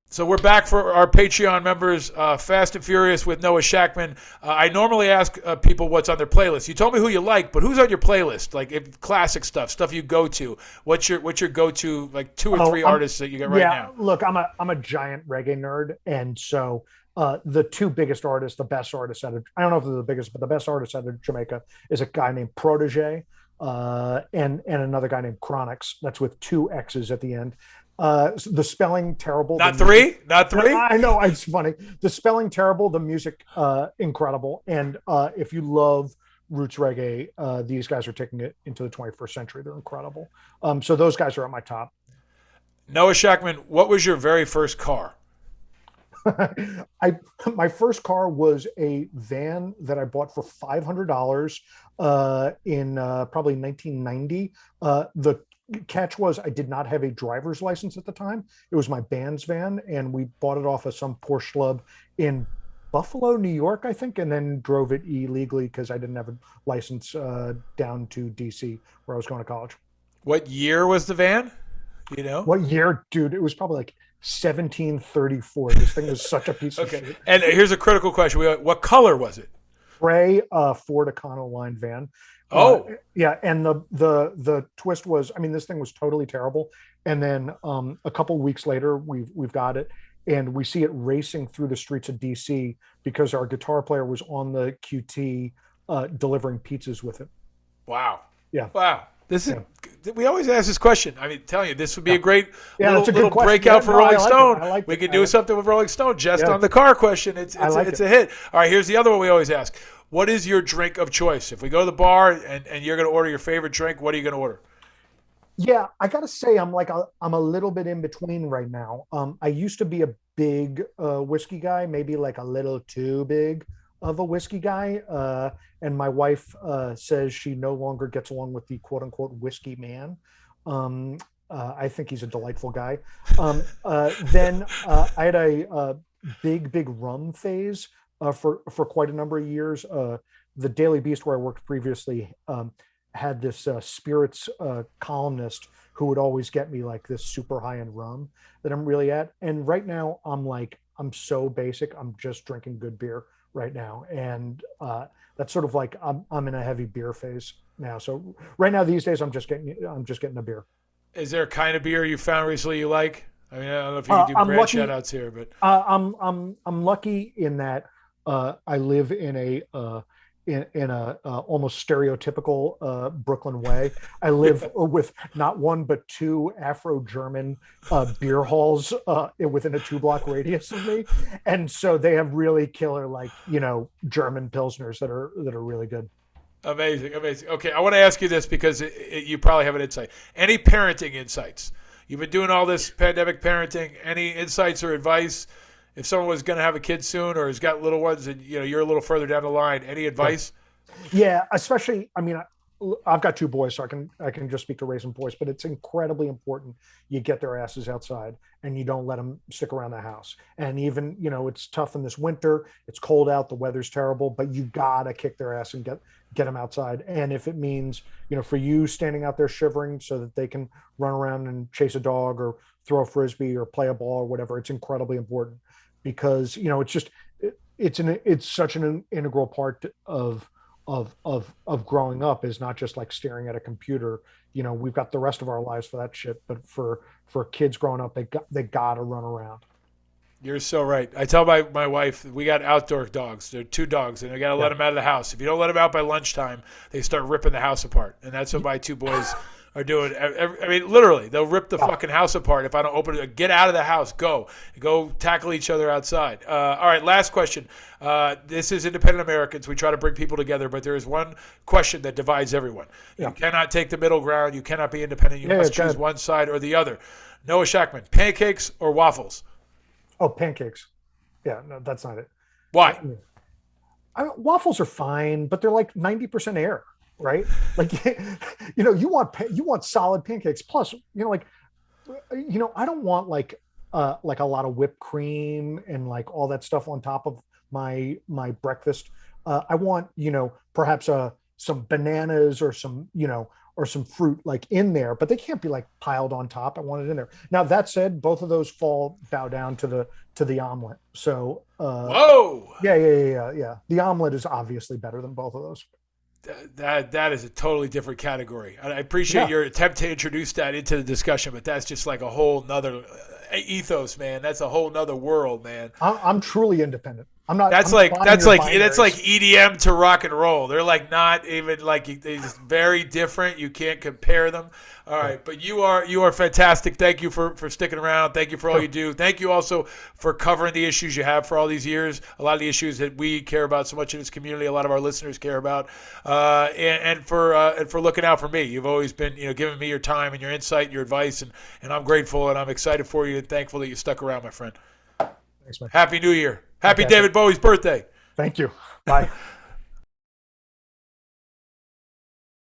So we're back for our Patreon members, Fast and Furious with Noah Shachtman. I normally ask people what's on their playlist. You told me who you like, but who's on your playlist? Like if classic stuff you go to. What's your go to like two or Oh, three artists that you got right yeah. now? Look, I'm a giant reggae nerd, and so the two biggest artists, the best artists out of I don't know if they're the biggest, but the best artist out of Jamaica is a guy named Protege, and another guy named Chronix. That's with two X's at the end. The spelling terrible, the Not music. three, not three. I know it's funny. The spelling terrible, the music incredible, and if you love roots reggae, these guys are taking it into the 21st century. They're incredible. So those guys are at my top. Noah Shachtman, what was your very first car? I my first car was a van that I bought for $500 in probably 1990. The catch was I did not have a driver's license at the time. It was my band's van, and we bought it off of some poor schlub in Buffalo, New York, I think, and then drove it illegally because I didn't have a license down to DC where I was going to college. What year was the van? You know? What year, dude? It was probably like 1734. This thing was such a piece of Okay. shit. And here's a critical question. What color was it? Gray Ford Econoline van. Uh, Oh, yeah, and the twist was, I mean, this thing was totally terrible. And then a couple weeks later, we've got it, and we see it racing through the streets of DC because our guitar player was on the QT delivering pizzas with it. wow. Yeah, Wow. This is yeah, we always ask this question. I mean, telling you, this would be yeah, a great yeah. little That's a good little question. Yeah, breakout for no, I Rolling liked it. Stone. I liked We it. could I do liked it. something with Rolling Stone just Yeah, on the car question. It's I it's a, liked it's it. a hit. All right, here's the other one we always ask. What is your drink of choice? If we go to the bar and you're going to order your favorite drink, what are you going to order? Yeah, I gotta say, I'm a little bit in between right now. I used to be a big whiskey guy, maybe like a little too big of a whiskey guy. And my wife says she no longer gets along with the quote unquote whiskey man. Um, I think he's a delightful guy. Then I had a big rum phase for quite a number of years. The Daily Beast, where I worked previously, had this spirits columnist who would always get me like this super high end rum that I'm really at. And right now, I'm so basic. I'm just drinking good beer right now, and that's sort of like I'm in a heavy beer phase now. So right now, these days, I'm just getting a beer. Is there a kind of beer you found recently you like? I mean, I don't know if you can do I'm brand shout lucky. outs here, but I'm lucky in that I live in a almost stereotypical Brooklyn way. I live yeah, with not one but two Afro-German beer halls within a 2 block radius of me, and so they have really killer like German pilsners that are really good. amazing, amazing. Okay, I want to ask you this because you probably have an insight. Any parenting insights? You've been doing all this pandemic parenting. Any insights or advice? If someone was going to have a kid soon or has got little ones and you're a little further down the line, any Yeah. advice? Yeah, especially, I mean, I've got two boys, so I can just speak to raising boys, but it's incredibly important you get their asses outside and you don't let them stick around the house. And even, it's tough in this winter, it's cold out, the weather's terrible, but you gotta kick their ass and get them outside. And if it means, for you standing out there shivering so that they can run around and chase a dog or throw a frisbee or play a ball or whatever, it's incredibly important because, it's just it's such an integral part of growing up is not just like staring at a computer. We've got the rest of our lives for that shit, but for kids growing up, they gotta run around. You're so right. I tell my wife, we got outdoor dogs. They're two dogs, and I got to let Yeah. them out of the house. If you don't let them out by lunchtime, they start ripping the house apart. And that's what my two boys are doing. I mean, literally, they'll rip the Yeah. fucking house apart if I don't open it. Get out of the house. Go tackle each other outside. All right, last question. This is Independent Americans. We try to bring people together, but there is one question that divides everyone. You Yeah. cannot take the middle ground. You cannot be independent. You Yeah. must Go choose ahead. one side or the other. Noah Shachtman, pancakes or waffles? Oh, pancakes. Yeah, no, that's not it. Why? Waffles are fine, but they're like 90% air, right? Like, you want solid pancakes. Plus, I don't want like a lot of whipped cream and like all that stuff on top of my breakfast. I want perhaps some bananas or some or some fruit like in there, but they can't be like piled on top. I want it in there. Now that said, both of those bow down to the omelet. So Whoa. yeah. The omelet is obviously better than both of those. That is a totally different category. I appreciate Yeah. your attempt to introduce that into the discussion, but that's just like a whole nother ethos, man. That's a whole nother world, man. I'm truly independent. I'm not. That's I'm not like buying that's your like that's like binaries. EDM to rock and roll. They're like not even like they're just very different. You can't compare them. All Yeah. right, but you are fantastic. Thank you for sticking around. Thank you for all Sure. you do. Thank you also for covering the issues you have for all these years. A lot of the issues that we care about so much in this community. A lot of our listeners care about, and for looking out for me. You've always been giving me your time and your insight, and your advice, and I'm grateful and I'm excited for you and thankful that you stuck around, my friend. Thanks, man. Happy New Year. Happy Fantastic. David Bowie's birthday. Thank you. Bye.